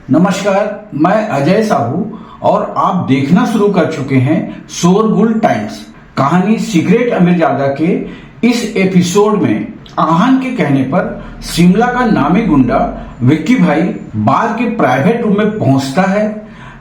नमस्कार, मैं अजय साहू और आप देखना शुरू कर चुके हैं शोरगुल टाइम्स। कहानी सीक्रेट अमीरजादा के इस एपिसोड में आहान के कहने पर शिमला का नामी गुंडा विक्की भाई बार के प्राइवेट रूम में पहुंचता है।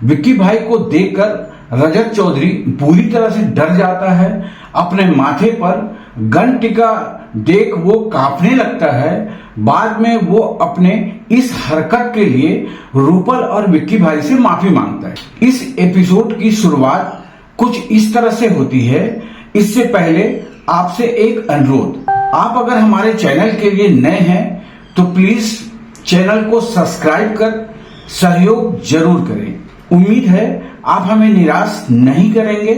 विक्की भाई को देखकर रजत चौधरी पूरी तरह से डर जाता है। अपने माथे पर गन टिका देख वो कांपने लगता है। बाद में वो अपने इस हरकत के लिए रूपल और विक्की भाई से माफी मांगता है। इस एपिसोड की शुरुआत कुछ इस तरह से होती है। इससे पहले आपसे एक अनुरोध, आप अगर हमारे चैनल के लिए नए हैं तो प्लीज चैनल को सब्सक्राइब कर सहयोग जरूर करें। उम्मीद है आप हमें निराश नहीं करेंगे।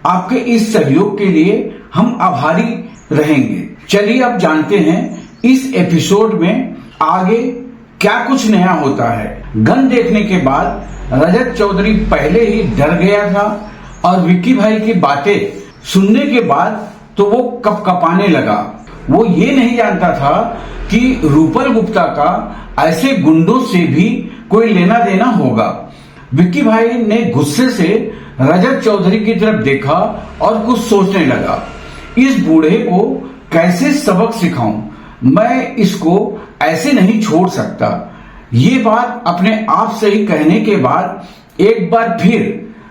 आपके इस सहयोग के लिए हम आभारी रहेंगे। चलिए अब जानते हैं इस एपिसोड में आगे क्या कुछ नया होता है। गन देखने के बाद रजत चौधरी पहले ही डर गया था और विक्की भाई की बातें सुनने के बाद तो वो कपकपाने लगा। वो ये नहीं जानता था कि रूपल गुप्ता का ऐसे गुंडों से भी कोई लेना देना होगा। विक्की भाई ने गुस्से से रजत चौधरी की तरफ देखा और कुछ सोचने लगा। इस बूढ़े को कैसे सबक सिखाऊं? मैं इसको ऐसे नहीं छोड़ सकता। ये बात अपने आप से ही कहने के बाद एक बार फिर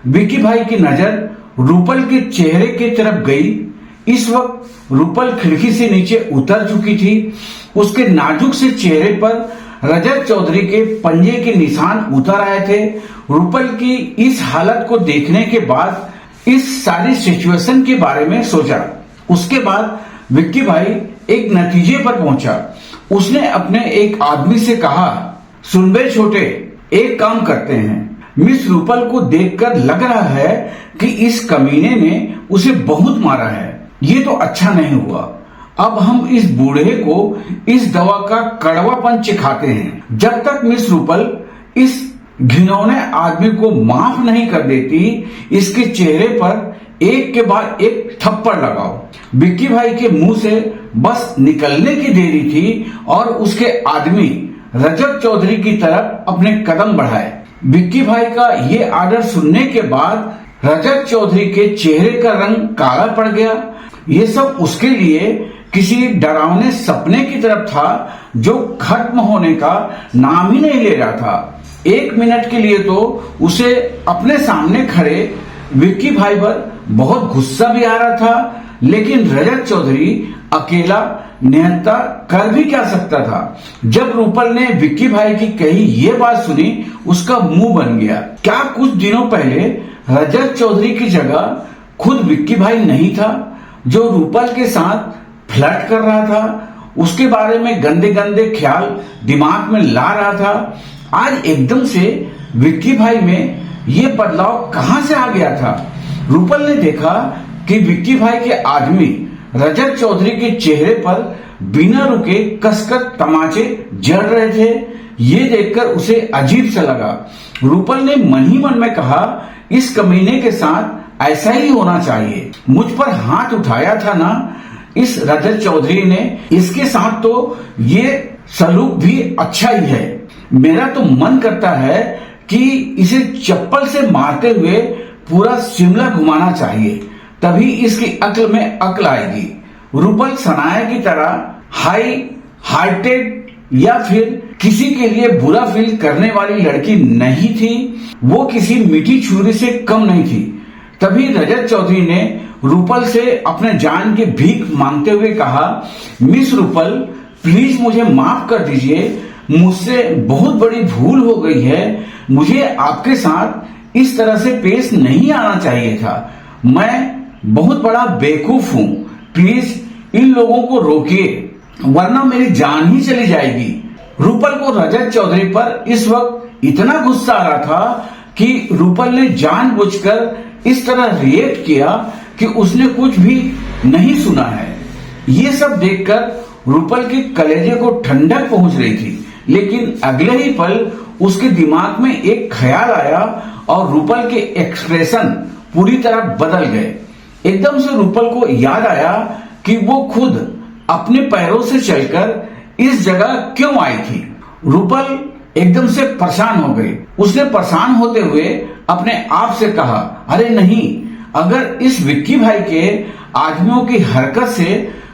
विक्की भाई की नजर रूपल के चेहरे की तरफ गई। इस वक्त रूपल खिड़की से नीचे उतर चुकी थी। उसके नाजुक से चेहरे पर रजत चौधरी के पंजे के निशान उतर आए थे। रूपल की इस हालत को देखने के बाद इस सारी सिचुएशन के बारे में सोचा। उसके बाद विक्की भाई एक नतीजे पर पहुंचा। उसने अपने एक आदमी से कहा, सुन बे छोटे, एक काम करते हैं। मिस रूपल को देखकर लग रहा है कि इस कमीने ने उसे बहुत मारा है। ये तो अच्छा नहीं हुआ। अब हम इस बूढ़े को इस दवा का कड़वापन चिखाते हैं। जब तक मिस रूपल इस घिनौने आदमी को माफ नहीं कर देती, इसके चेहरे पर एक के बाद एक थप्पड़ लगाओ। विक्की भाई के मुंह से बस निकलने की देरी थी और उसके आदमी रजत चौधरी की तरफ अपने कदम बढ़ाए। विक्की भाई का ये आर्डर सुनने के बाद रजत चौधरी के चेहरे का रंग काला पड़ गया। ये सब उसके लिए किसी डरावने सपने की तरफ था जो खत्म होने का नाम ही नहीं ले रहा था। एक मिनट के लिए तो उसे अपने सामने खड़े विक्की भाई पर बहुत गुस्सा भी आ रहा था, लेकिन रजत चौधरी अकेला निहत्था कर भी क्या सकता था। जब रूपल ने विक्की भाई की कही ये बात सुनी, उसका मुंह बन गया। क्या कुछ दिनों पहले रजत चौधरी की जगह खुद विक्की भाई नहीं था जो रूपल के साथ फ्लर्ट कर रहा था, उसके बारे में गंदे गंदे ख्याल दिमाग में ला रहा था। आज एकदम से विक्की भाई में ये बदलाव कहां से आ गया था? रूपल ने देखा कि विक्की भाई के आदमी रजत चौधरी के चेहरे पर बिना रुके कसकर तमाचे जड़ रहे थे। ये देखकर उसे अजीब सा लगा। रूपल ने मन ही मन में कहा, इस कमीने के साथ ऐसा ही होना चाहिए। मुझ पर हाथ उठाया था ना इस रजत चौधरी ने, इसके साथ तो ये सलूक भी अच्छा ही है। मेरा तो मन करता है कि इसे चप्पल से मारते हुए पूरा शिमला घुमाना चाहिए, तभी इसकी अक्ल में अक्ल आएगी। रूपल सनाया की तरह हाई हार्टेड या फिर किसी के लिए बुरा फील करने वाली लड़की नहीं थी। वो किसी मीठी छुरी से कम नहीं थी। तभी रजत चौधरी ने रूपल से अपने जान की भीख मांगते हुए कहा, मिस रूपल, प्लीज मुझे माफ कर दीजिए। मुझसे बहुत बड़ी भूल हो गई है। मुझे आपके साथ इस तरह से पेश नहीं आना चाहिए था। मैं बहुत बड़ा बेवकूफ हूँ। प्लीज इन लोगों को रोकिए, वरना मेरी जान ही चली जाएगी। रूपल को रजत चौधरी पर इस वक्त इतना गुस्सा आ रहा था कि रूपल ने जानबूझकर इस तरह रिएक्ट किया कि उसने कुछ भी नहीं सुना है। ये सब देखकर रूपल के कलेजे को ठंडक पहुंच रही थी, लेकिन अगले ही पल उसके दिमाग में एक ख्याल आया और रूपल के एक्सप्रेशन पूरी तरह बदल गए। एकदम से रूपल को याद आया कि वो खुद अपने पैरों से चलकर इस जगह क्यों आई थी। रूपल एकदम से परेशान हो गई। उसने परेशान होते हुए अपने आप से कहा, अरे नहीं, अगर इस विक्की भाई के आदमियों की हरकत से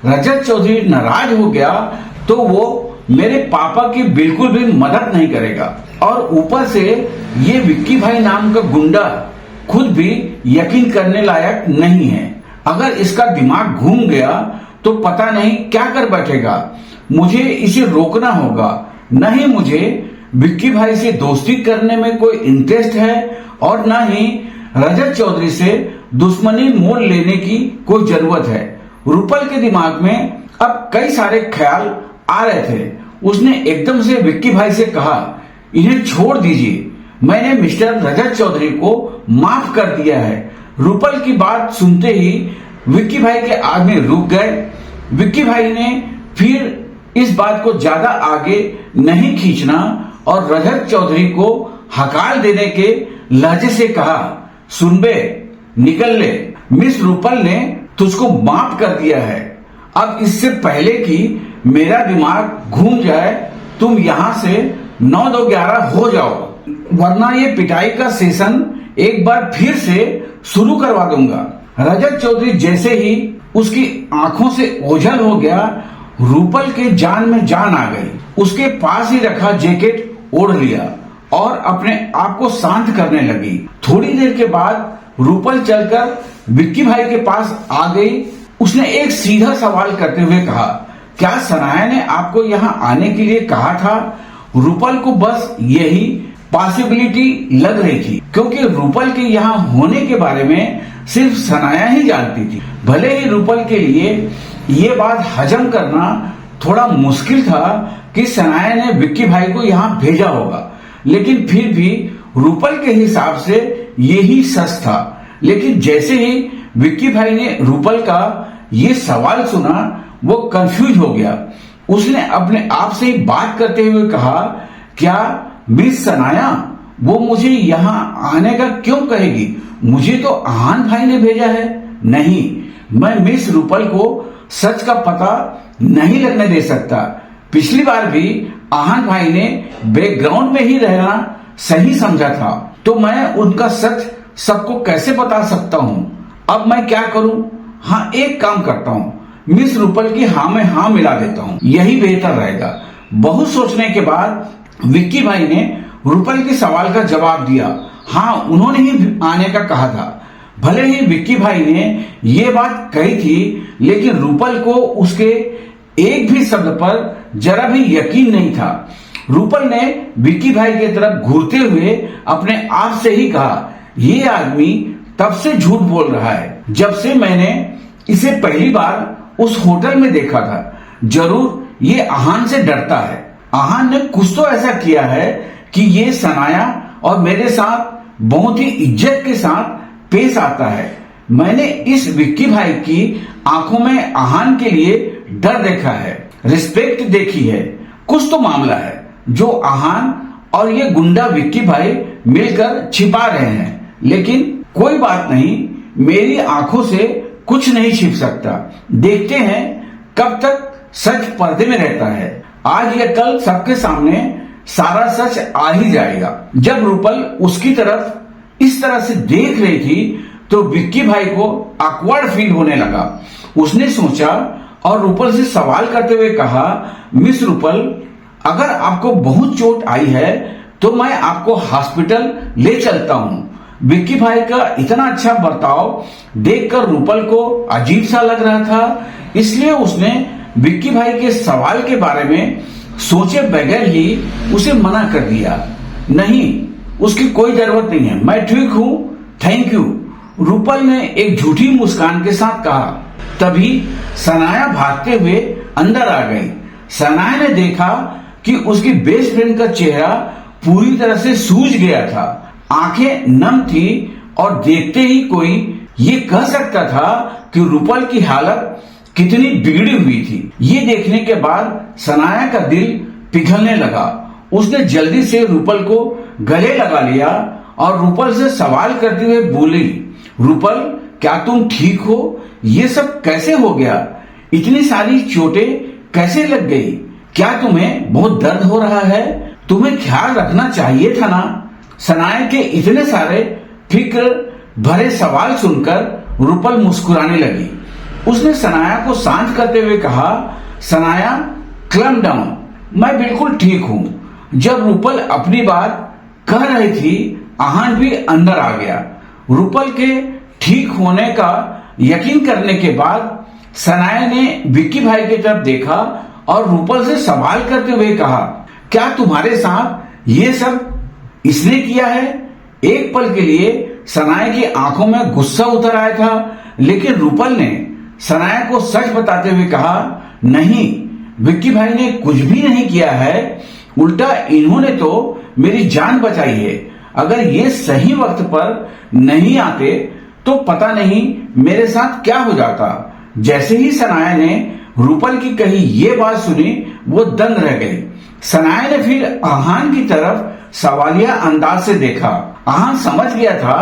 रजत चौधरी नाराज हो गया तो वो मेरे पापा की बिल्कुल भी मदद नहीं करेगा। और ऊपर से ये विक्की भाई नाम का गुंडा खुद भी यकीन करने लायक नहीं है। अगर इसका दिमाग घूम गया तो पता नहीं क्या कर बैठेगा। मुझे इसे रोकना होगा। नहीं मुझे विक्की भाई से दोस्ती करने में कोई इंटरेस्ट है और न ही रजत चौधरी से दुश्मनी मोल लेने की कोई जरूरत है। रूपल के दिमाग में अब कई सारे ख्याल आ रहे थे। उसने एकदम से विक्की भाई से कहा, इन्हें छोड़ दीजिए, मैंने मिस्टर रजत चौधरी को माफ कर दिया है। रूपल की बात सुनते ही विक्की भाई के आदमी रुक गए। विक्की भाई ने फिर इस बात को ज्यादा आगे नहीं खींचना और रजत चौधरी को हकार देने के लहजे से कहा, सुन बे, निकल ले, मिस रूपल ने तुझको माफ कर दिया है। अब इससे पहले कि मेरा दिमाग घूम जाए तुम यहां से 9-2-11 हो जाओ, वरना ये पिटाई का सेशन एक बार फिर से शुरू करवा दूंगा। रजत चौधरी जैसे ही उसकी आंखों से ओझल हो गया, रूपल के जान में जान आ गई। उसके पास ही रखा जैकेट ओढ़ लिया और अपने आप को शांत करने लगी। थोड़ी देर के बाद रूपल चलकर विक्की भाई के पास आ गई। उसने एक सीधा सवाल करते हुए कहा, क्या सनाया ने आपको यहाँ आने के लिए कहा था? रूपल को बस यही पॉसिबिलिटी लग रही थी, क्योंकि रूपल के यहाँ होने के बारे में सिर्फ सनाया ही जानती थी। भले ही रूपल के लिए ये बात हजम करना थोड़ा मुश्किल था कि सनाया ने विक्की भाई को यहाँ भेजा होगा, लेकिन फिर भी रूपल के हिसाब से यही सच था। लेकिन जैसे ही विक्की भाई ने रूपल का ये सवाल सुना, वो कंफ्यूज हो गया। उसने अपने आप से ही बात करते हुए कहा, क्या मिस सनाया वो मुझे यहाँ आने का क्यों कहेगी? मुझे तो आहान भाई ने भेजा है। नहीं, मैं मिस रूपल को सच का पता नहीं लगने दे सकता। पिछली बार भी आहान भाई ने बैकग्राउंड में ही रहना सही समझा था, तो मैं उनका सच सबको कैसे बता सकता हूँ? अब मैं क्या करूँ? हाँ, एक काम करता हूँ, मिस रूपल की हाँ में हाँ मिला देता हूँ, यही बेहतर रहेगा। बहुत सोचने के बाद विक्की भाई ने रूपल के सवाल का जवाब दिया। हाँ, उन्होंने ही आने का कहा था। भले ही विक्की भाई ने ये बात कही थी, लेकिन रूपल को उसके एक भी शब्द पर जरा भी यकीन नहीं था। रूपल ने विक्की भाई की तरफ घूरते हुए अपने आप से ही कहा, ये आदमी तब से झूठ बोल रहा है जब से मैंने इसे पहली बार उस होटल में देखा था। जरूर ये आहान से डरता है। आहान ने कुछ तो ऐसा किया है कि ये सनाया और मेरे साथ बहुत ही इज्जत के साथ पेश आता है। मैंने इस विक्की भाई की आंखों में आहान के लिए डर देखा है, रिस्पेक्ट देखी है। कुछ तो मामला है जो आहान और ये गुंडा विक्की भाई मिलकर छिपा रहे हैं। लेकिन कोई बात नहीं, मेरी आंखों से कुछ नहीं छिप सकता। देखते हैं कब तक सच पर्दे में रहता है। आज या कल सबके सामने सारा सच आ ही जाएगा। जब रूपल उसकी तरफ इस तरह से देख रही थी तो विक्की भाई को ऑकवर्ड फील होने लगा। उसने सोचा और रूपल से सवाल करते हुए कहा, मिस रूपल, अगर आपको बहुत चोट आई है तो मैं आपको हॉस्पिटल ले चलता हूँ। विक्की भाई का इतना अच्छा बर्ताव देखकर रूपल को अजीब सा लग रहा था, इसलिए उसने विक्की भाई के सवाल के बारे में सोचे बगैर ही उसे मना कर दिया। नहीं, उसकी कोई जरूरत नहीं है, मैं ठीक हूँ, थैंक यू, रूपल ने एक झूठी मुस्कान के साथ कहा। तभी सनाया भागते हुए अंदर आ गई। सनाया ने देखा कि उसकी बेस्ट फ्रेंड का चेहरा पूरी तरह से सूज गया था, आंखें नम थी और देखते ही कोई ये कह सकता था कि रूपल की हालत कितनी बिगड़ी हुई थी। ये देखने के बाद सनाया का दिल पिघलने लगा। उसने जल्दी से रूपल को गले लगा लिया और रूपल से सवाल करते हुए बोली, रूपल, क्या तुम ठीक हो? ये सब कैसे हो गया? इतनी सारी चोटें कैसे लग गई? क्या तुम्हें बहुत दर्द हो रहा है? तुम्हें ख्याल रखना चाहिए था ना। सनाया के इतने सारे फिक्र भरे सवाल सुनकर रूपल मुस्कुराने लगी। उसने सनाया को शांत करते हुए कहा, सनाया क्लम डाउन, मैं बिल्कुल ठीक हूं। जब रूपल अपनी बात कह रही थी, आहान भी अंदर आ गया। रूपल के ठीक होने का यकीन करने के बाद सनाया ने विक्की भाई की तरफ देखा और रूपल से सवाल करते हुए कहा, क्या तुम्हारे साथ ये सब इसने किया है? एक पल के लिए सनाया की आंखों में गुस्सा उतर आया था, लेकिन रूपल ने सनाया को सच बताते हुए कहा, नहीं, विक्की भाई ने कुछ भी नहीं किया है, उल्टा इन्होंने तो मेरी जान बचाई है। अगर ये सही वक्त पर नहीं आते तो पता नहीं मेरे साथ क्या हो जाता। जैसे ही सनाया ने रूपल की कही ये बात सुनी, वो दंग रह गई। सनाया ने फिर आहान की तरफ सवालिया अंदाज से देखा। आहान समझ गया था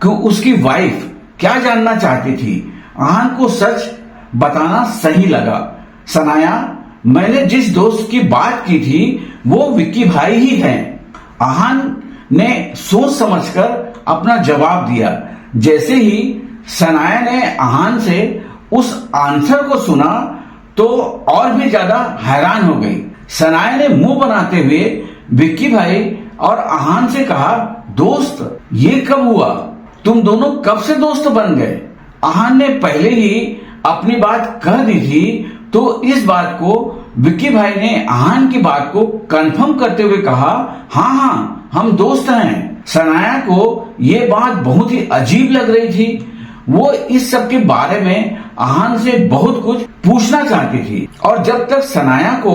कि उसकी वाइफ क्या जानना चाहती थी। आहान को सच बताना सही लगा। सनाया, मैंने जिस दोस्त की बात की थी वो विक्की भाई ही हैं। आहान ने सोच समझकर अपना जवाब दिया। जैसे ही सनाया ने आहान से उस आंसर को सुना तो और भी ज्यादा हैरान हो गई। सनाया ने मुंह बनाते हुए विक्की भाई और आहान से कहा, दोस्त, ये कब हुआ? तुम दोनों कब से दोस्त बन गए? आहान ने पहले ही अपनी बात कह दी थी, तो इस बात को विक्की भाई ने आहान की बात को कंफर्म करते हुए कहा, हाँ, हम दोस्त हैं। सनाया को ये बात बहुत ही अजीब लग रही थी। वो इस सब के बारे में आहान से बहुत कुछ पूछना चाहती थी, और जब तक सनाया को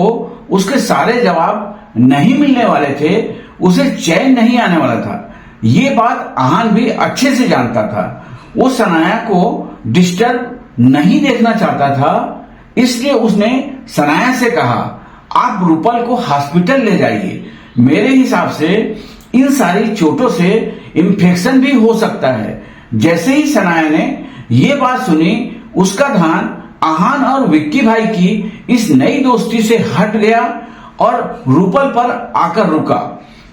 उसके सारे जवाब नहीं मिलने वाले थे, उसे चैन नहीं आने वाला था। ये बात आहान भी अच्छे से जानता था। वो सनाया को डिस्टर्ब नहीं देखना चाहता था, इसलिए उसने सनाया से कहा, आप रूपल को हॉस्पिटल ले जाइए। मेरे हिसाब से इन सारी चोटों से इन्फेक्शन भी हो सकता है। जैसे ही सनाया ने ये बात सुनी, उसका ध्यान आहान और विक्की भाई की इस नई दोस्ती से हट गया और रूपल पर आकर रुका।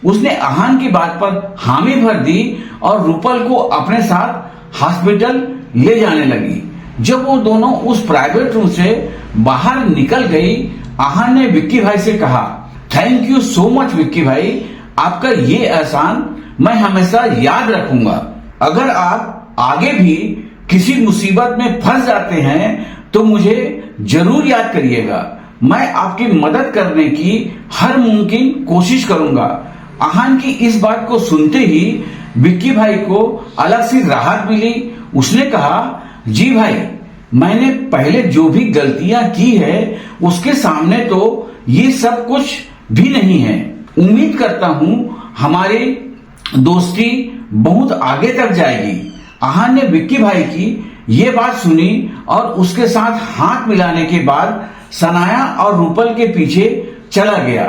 उसने आहान की बात पर हामी भर दी और रूपल को अपने साथ हॉस्पिटल ले जाने लगी। जब वो दोनों उस प्राइवेट रूम से बाहर निकल गई, आहान ने विक्की भाई से कहा, thank you so much Vicky भाई, आपका ये एहसान मैं हमेशा याद रखूंगा। अगर आप आगे भी किसी मुसीबत में फंस जाते हैं तो मुझे जरूर याद करिएगा। मैं आपकी मदद करने की हर मुमकिन कोशिश करूंगा। आहान की इस बात को सुनते ही विक्की भाई को अलग सी राहत मिली। उसने कहा, जी भाई, मैंने पहले जो भी गलतियां की है उसके सामने तो ये सब कुछ भी नहीं है। उम्मीद करता हूं हमारी दोस्ती बहुत आगे तक जाएगी। आहान ने विक्की भाई की ये बात सुनी और उसके साथ हाथ मिलाने के बाद सनाया और रूपल के पीछे चला गया।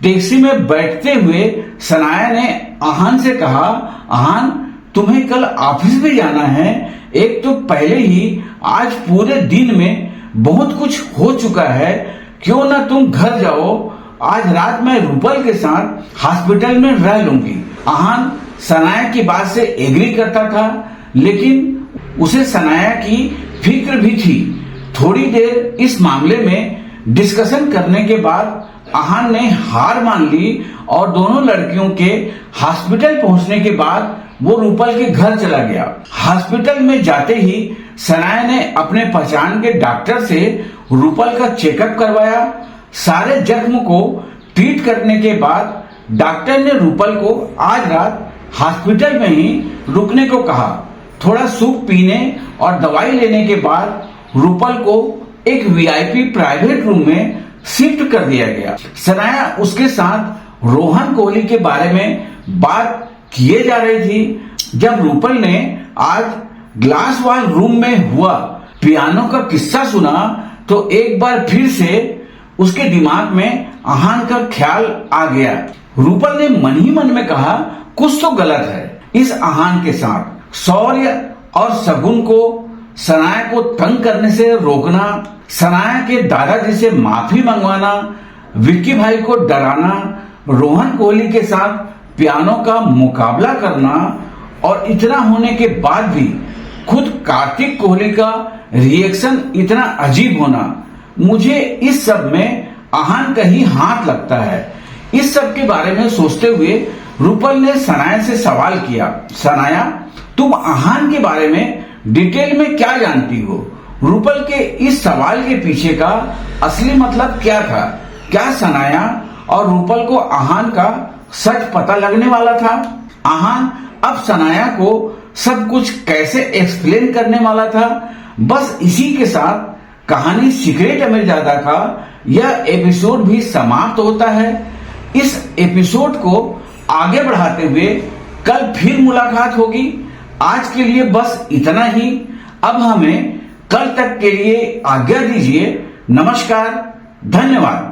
टैक्सी में बैठते हुए सनाया ने आहान से कहा, आहान, तुम्हें कल ऑफिस भी जाना है। एक तो पहले ही आज पूरे दिन में बहुत कुछ हो चुका है, क्यों ना तुम घर जाओ। आज रात मैं रूपल के साथ हॉस्पिटल में रह लूंगी। आहान सनाया की बात से एग्री करता था, लेकिन उसे सनाया की फिक्र भी थी। थोड़ी देर इस मामले में डिस्कशन करने के बाद आहान ने हार मान ली और दोनों लड़कियों के हॉस्पिटल पहुंचने के बाद वो रूपल के घर चला गया। हॉस्पिटल में जाते ही सनाया ने अपने पहचान के डॉक्टर से रूपल का चेकअप करवाया। सारे जख्म को ट्रीट करने के बाद डॉक्टर ने रूपल को आज रात हॉस्पिटल में ही रुकने को कहा। थोड़ा सूप पीने और दवाई लेने के बाद रूपल को एक वीआईपी प्राइवेट रूम में शिफ्ट कर दिया गया। सनाया उसके साथ रोहन कोहली के बारे में बात किए जा रही थी। जब रूपल ने आज ग्लास वॉल रूम में हुआ पियानो का किस्सा सुना तो एक बार फिर से उसके दिमाग में आहान का ख्याल आ गया। रूपल ने मन ही मन में कहा, कुछ तो गलत है इस आहान के साथ। शौर्य और सगुन को सनाया को तंग करने से रोकना, सनाया के दादाजी से माफी मंगवाना, विक्की भाई को डराना, रोहन कोहली के साथ पियानो का मुकाबला करना और इतना होने के बाद भी खुद कार्तिक कोहली का रिएक्शन इतना अजीब होना, मुझे इस सब में आहान का ही हाथ लगता है। इस सब के बारे में सोचते हुए रूपल ने सनाया से सवाल किया, सनाया तुम आहान के बारे में डिटेल में क्या जानती हो? रूपल के इस सवाल के पीछे का असली मतलब क्या था? क्या सनाया और रूपल को आहान का सच पता लगने वाला था? आहान अब सनाया को सब कुछ कैसे एक्सप्लेन करने वाला था? बस इसी के साथ कहानी सीक्रेट अमीरजादा का यह एपिसोड भी समाप्त होता है। इस एपिसोड को आगे बढ़ाते हुए कल फिर मुलाकात होगी। आज के लिए बस इतना ही। अब हमें कल तक के लिए आज्ञा दीजिए। नमस्कार, धन्यवाद।